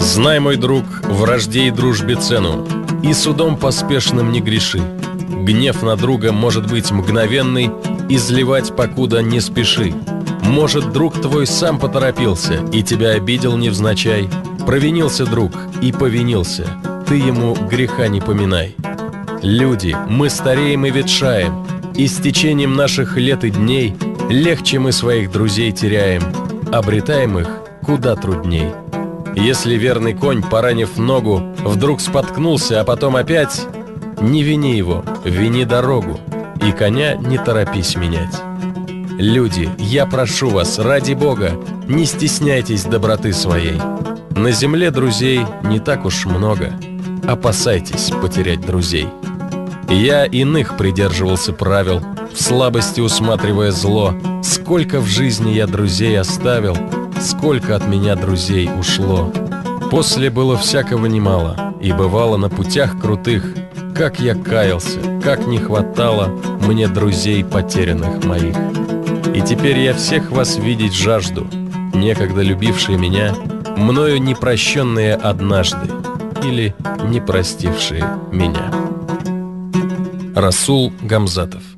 Знай, мой друг, вражде и дружбе цену, и судом поспешным не греши. Гнев на друга может быть мгновенный, изливать покуда не спеши. Может, друг твой сам поторопился и тебя обидел невзначай. Провинился друг и повинился, ты ему греха не поминай. Люди, мы стареем и ветшаем, и с течением наших лет и дней легче мы своих друзей теряем, обретаем их куда трудней. Если верный конь, поранив ногу, вдруг споткнулся, а потом опять, не вини его, вини дорогу, и коня не торопись менять. Люди, я прошу вас, ради Бога, не стесняйтесь доброты своей. На земле друзей не так уж много, опасайтесь потерять друзей. Я иных придерживался правил, в слабости усматривая зло. Сколько в жизни я друзей оставил, сколько от меня друзей ушло. После было всякого немало, и бывало на путях крутых, как я каялся, как не хватало мне друзей потерянных моих. И теперь я всех вас видеть жажду, некогда любившие меня, мною не прощенные однажды или не простившие меня. Расул Гамзатов.